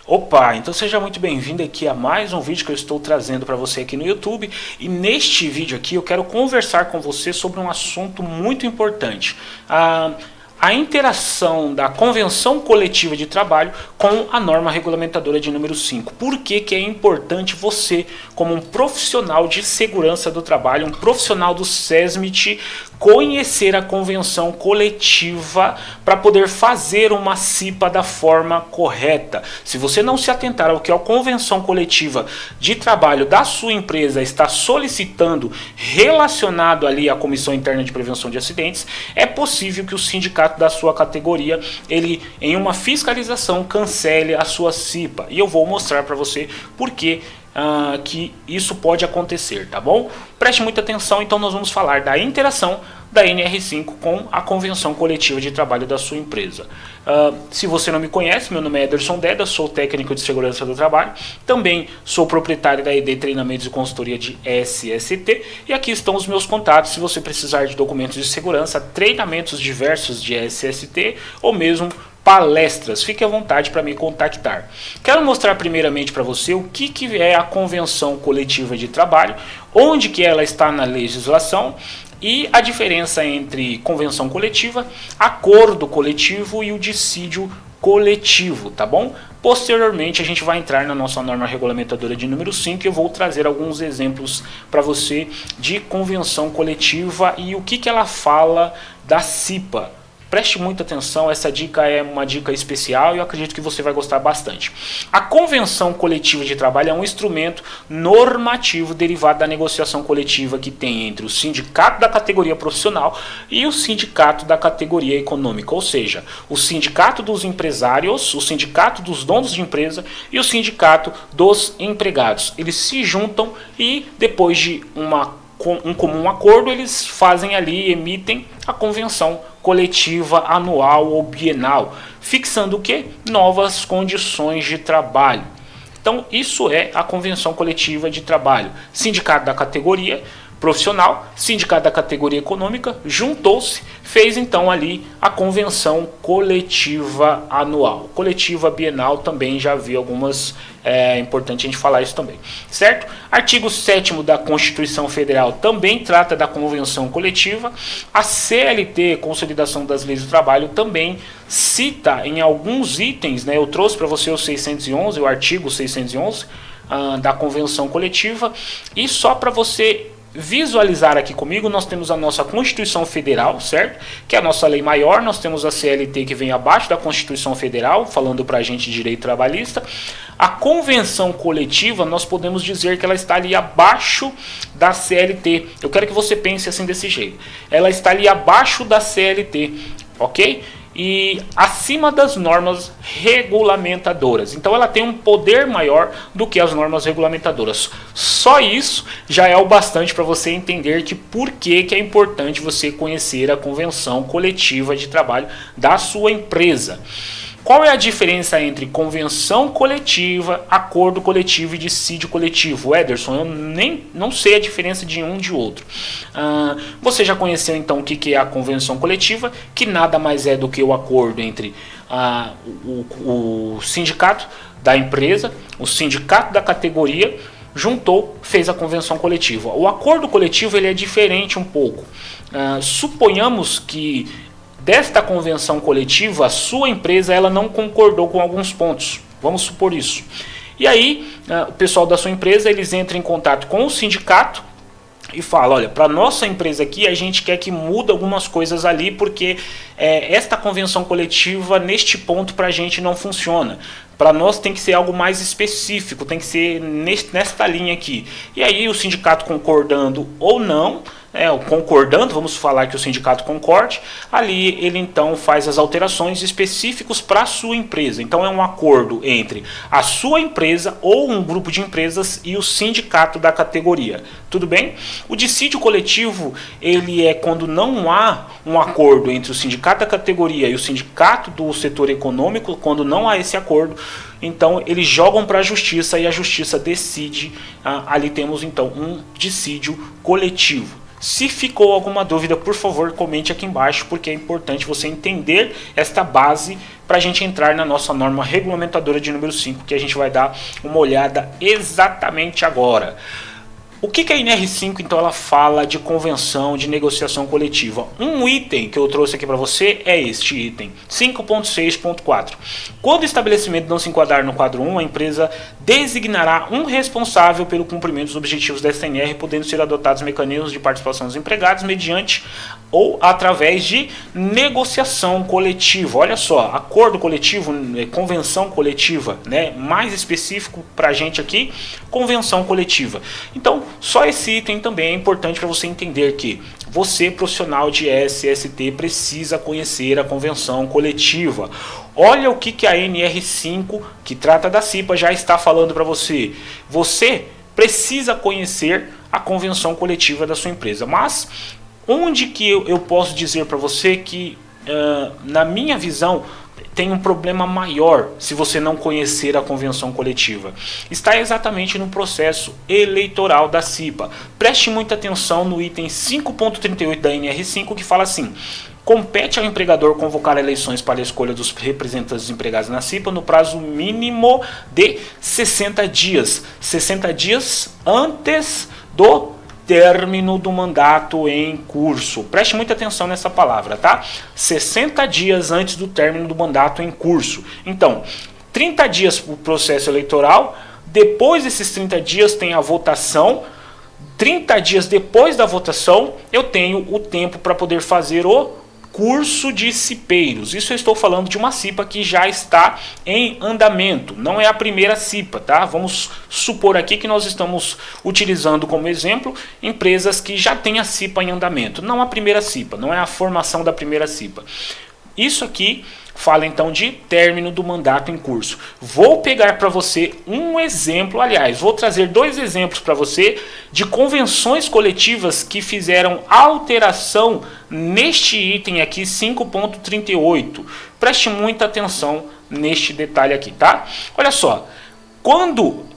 Opa, então seja muito bem-vindo aqui a mais um vídeo que eu estou trazendo para você aqui no YouTube. E neste vídeo aqui eu quero conversar com você sobre um assunto muito importante. A interação da Convenção Coletiva de Trabalho com a norma regulamentadora de número 5. Por que é importante você, como um profissional de segurança do trabalho, um profissional do SESMIT, conhecer a Convenção Coletiva para poder fazer uma CIPA da forma correta? Se você não se atentar ao que a Convenção Coletiva de Trabalho da sua empresa está solicitando relacionado ali à Comissão Interna de Prevenção de Acidentes, é possível que o sindicato da sua categoria, ele em uma fiscalização cancele a sua CIPA. E eu vou mostrar para você por que isso pode acontecer, tá bom? Preste muita atenção, então nós vamos falar da interação da NR5 com a Convenção Coletiva de Trabalho da sua empresa. Se você não me conhece, meu nome é Ederson Deda, sou técnico de segurança do trabalho, também sou proprietário da ED Treinamentos e Consultoria de SST, e aqui estão os meus contatos se você precisar de documentos de segurança, treinamentos diversos de SST ou mesmo palestras. Fique à vontade para me contactar. Quero mostrar primeiramente para você o que é a Convenção Coletiva de Trabalho, onde que ela está na legislação e a diferença entre convenção coletiva, acordo coletivo e o dissídio coletivo, tá bom? Posteriormente a gente vai entrar na nossa norma regulamentadora de número 5 e eu vou trazer alguns exemplos para você de convenção coletiva e o que ela fala da CIPA. Preste muita atenção, essa dica é uma dica especial e eu acredito que você vai gostar bastante. A Convenção Coletiva de Trabalho é um instrumento normativo derivado da negociação coletiva que tem entre o sindicato da categoria profissional e o sindicato da categoria econômica, ou seja, o sindicato dos empresários, o sindicato dos donos de empresa e o sindicato dos empregados. Eles se juntam e depois de um comum acordo, eles fazem ali, emitem a convenção coletiva anual ou bienal, fixando o quê? Novas condições de trabalho. Então, isso é a convenção coletiva de trabalho. Sindicato da categoria profissional, sindicato da categoria econômica, juntou-se, fez então ali a convenção coletiva anual. Coletiva bienal também já vi algumas, é importante a gente falar isso também, certo? Artigo 7º da Constituição Federal também trata da convenção coletiva. A CLT, Consolidação das Leis do Trabalho, também cita em alguns itens, né? Eu trouxe para você o 611, o artigo 611 da convenção coletiva, e só para você visualizar aqui comigo, nós temos a nossa Constituição Federal, certo? Que é a nossa lei maior, nós temos a CLT que vem abaixo da Constituição Federal, falando para a gente de direito trabalhista. A convenção coletiva, nós podemos dizer que ela está ali abaixo da CLT. Eu quero que você pense assim desse jeito. Ela está ali abaixo da CLT, ok? E acima das normas regulamentadoras. Então ela tem um poder maior do que as normas regulamentadoras. Só isso já é o bastante para você entender que por que é importante você conhecer a Convenção Coletiva de Trabalho da sua empresa. Qual é a diferença entre convenção coletiva, acordo coletivo e dissídio coletivo? Ederson, eu não sei a diferença de um de outro. Você já conheceu então o que é a convenção coletiva, que nada mais é do que o acordo entre o sindicato da empresa, o sindicato da categoria, juntou, fez a convenção coletiva. O acordo coletivo ele é diferente um pouco. Suponhamos que desta convenção coletiva, a sua empresa ela não concordou com alguns pontos. Vamos supor isso. E aí, o pessoal da sua empresa, eles entram em contato com o sindicato e falam, olha, para nossa empresa aqui, a gente quer que mude algumas coisas ali, porque esta convenção coletiva, neste ponto, para a gente não funciona. Para nós tem que ser algo mais específico, tem que ser nesta linha aqui. E aí, o sindicato concordando ou não, concordando, vamos falar que o sindicato concorde, ali ele então faz as alterações específicas para a sua empresa. Então é um acordo entre a sua empresa ou um grupo de empresas e o sindicato da categoria. Tudo bem? O dissídio coletivo, ele é quando não há um acordo entre o sindicato da categoria e o sindicato do setor econômico, quando não há esse acordo, então eles jogam para a justiça e a justiça decide, ali temos então um dissídio coletivo. Se ficou alguma dúvida, por favor, comente aqui embaixo, porque é importante você entender esta base para a gente entrar na nossa norma regulamentadora de número 5, que a gente vai dar uma olhada exatamente agora. O que a NR5 então ela fala de convenção de negociação coletiva? Um item que eu trouxe aqui para você é este item, 5.6.4. Quando o estabelecimento não se enquadrar no quadro 1, a empresa designará um responsável pelo cumprimento dos objetivos desta NR, podendo ser adotados mecanismos de participação dos empregados mediante ou através de negociação coletiva. Olha só, acordo coletivo, convenção coletiva, né? Mais específico para a gente aqui, convenção coletiva. Então, só esse item também é importante para você entender que você, profissional de SST, precisa conhecer a convenção coletiva. Olha o que a NR5, que trata da CIPA, já está falando para você. Você precisa conhecer a convenção coletiva da sua empresa. Mas onde que eu posso dizer para você que, na minha visão, tem um problema maior se você não conhecer a convenção coletiva? Está exatamente no processo eleitoral da CIPA. Preste muita atenção no item 5.38 da NR5, que fala assim: compete ao empregador convocar eleições para a escolha dos representantes empregados na CIPA no prazo mínimo de 60 dias. 60 dias antes do término do mandato em curso. Preste muita atenção nessa palavra, tá? 60 dias antes do término do mandato em curso. Então, 30 dias para o processo eleitoral, depois desses 30 dias tem a votação, 30 dias depois da votação eu tenho o tempo para poder fazer o curso de cipeiros. Isso eu estou falando de uma CIPA que já está em andamento, não é a primeira CIPA, tá? Vamos supor aqui que nós estamos utilizando como exemplo empresas que já têm a CIPA em andamento, não a primeira CIPA, não é a formação da primeira CIPA. Isso aqui fala então de término do mandato em curso. Vou pegar para você um exemplo, aliás, vou trazer dois exemplos para você de convenções coletivas que fizeram alteração neste item aqui 5.38. Preste muita atenção neste detalhe aqui, tá? Olha só, quando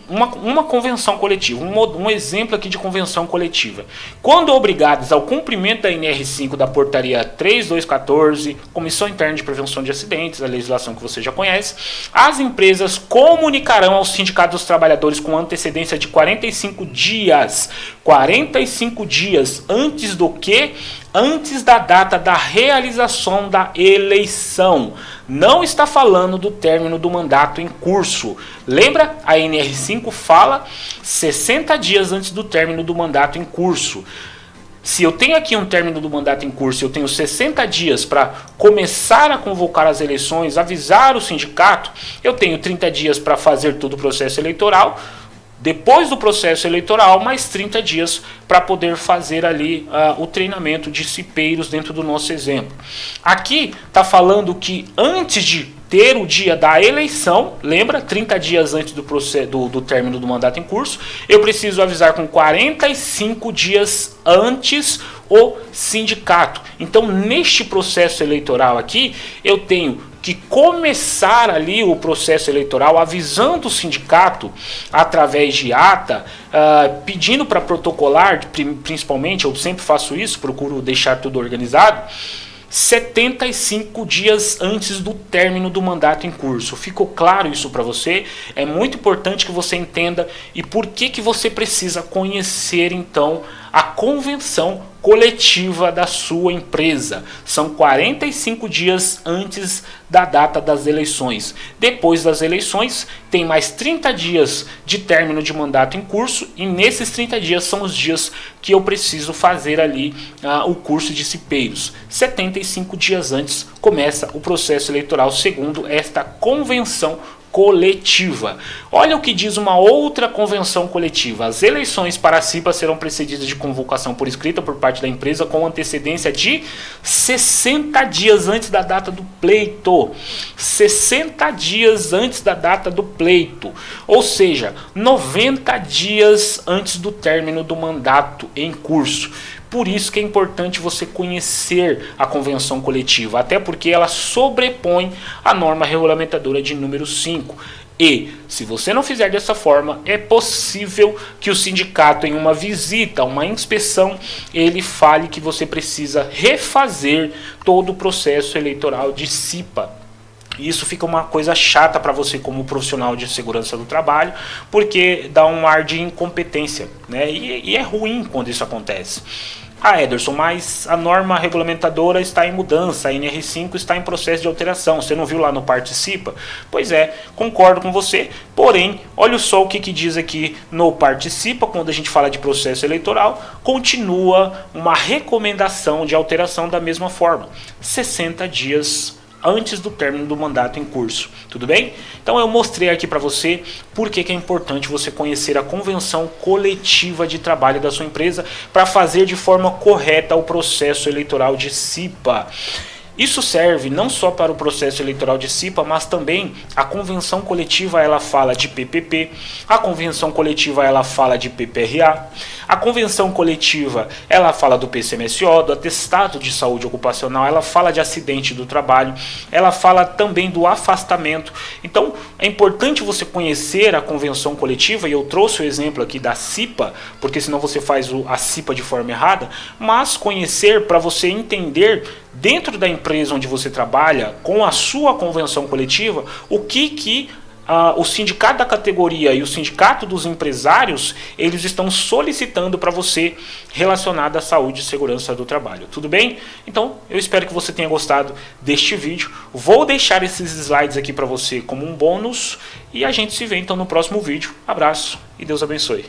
uma convenção coletiva, um exemplo aqui de convenção coletiva. Quando obrigados ao cumprimento da NR5 da portaria 3214, Comissão Interna de Prevenção de Acidentes, a legislação que você já conhece, as empresas comunicarão ao Sindicato dos Trabalhadores com antecedência de 45 dias. 45 dias antes do que? Antes da data da realização da eleição. Não está falando do término do mandato em curso. Lembra? A NR5 fala 60 dias antes do término do mandato em curso. Se eu tenho aqui um término do mandato em curso, eu tenho 60 dias para começar a convocar as eleições, avisar o sindicato, eu tenho 30 dias para fazer todo o processo eleitoral. Depois do processo eleitoral, mais 30 dias para poder fazer ali o treinamento de cipeiros dentro do nosso exemplo. Aqui está falando que antes de ter o dia da eleição, lembra? 30 dias antes do término do mandato em curso, eu preciso avisar com 45 dias antes o sindicato. Então, neste processo eleitoral aqui, eu tenho que começar ali o processo eleitoral avisando o sindicato através de ata, pedindo para protocolar, principalmente, eu sempre faço isso, procuro deixar tudo organizado, 75 dias antes do término do mandato em curso. Ficou claro isso para você? É muito importante que você entenda e por que você precisa conhecer então a convenção coletiva da sua empresa. São 45 dias antes da data das eleições. Depois das eleições, tem mais 30 dias de término de mandato em curso, e nesses 30 dias são os dias que eu preciso fazer ali o curso de cipeiros. 75 dias antes começa o processo eleitoral, segundo esta convenção coletiva. Olha o que diz uma outra convenção coletiva. As eleições para a CIPA serão precedidas de convocação por escrita por parte da empresa com antecedência de 60 dias antes da data do pleito. 60 dias antes da data do pleito. Ou seja, 90 dias antes do término do mandato em curso. Por isso que é importante você conhecer a convenção coletiva, até porque ela sobrepõe a norma regulamentadora de número 5. E, se você não fizer dessa forma, é possível que o sindicato, em uma visita, uma inspeção, ele fale que você precisa refazer todo o processo eleitoral de CIPA. Isso fica uma coisa chata para você como profissional de segurança do trabalho, porque dá um ar de incompetência, né? E é ruim quando isso acontece. Ah, Ederson, mas a norma regulamentadora está em mudança, a NR5 está em processo de alteração, você não viu lá no Participa? Pois é, concordo com você, porém, olha só o que diz aqui no Participa, quando a gente fala de processo eleitoral, continua uma recomendação de alteração da mesma forma, 60 dias antes do término do mandato em curso, tudo bem? Então eu mostrei aqui para você por que é importante você conhecer a convenção coletiva de trabalho da sua empresa para fazer de forma correta o processo eleitoral de CIPA. Isso serve não só para o processo eleitoral de CIPA, mas também a convenção coletiva ela fala de PPP, a convenção coletiva ela fala de PPRA, a convenção coletiva ela fala do PCMSO, do atestado de saúde ocupacional, ela fala de acidente do trabalho, ela fala também do afastamento. Então é importante você conhecer a convenção coletiva, e eu trouxe o exemplo aqui da CIPA, porque senão você faz a CIPA de forma errada, mas conhecer para você entender dentro da empresa onde você trabalha, com a sua convenção coletiva, o que o sindicato da categoria e o sindicato dos empresários, eles estão solicitando para você relacionado à saúde e segurança do trabalho. Tudo bem? Então, eu espero que você tenha gostado deste vídeo. Vou deixar esses slides aqui para você como um bônus e a gente se vê então no próximo vídeo. Abraço e Deus abençoe.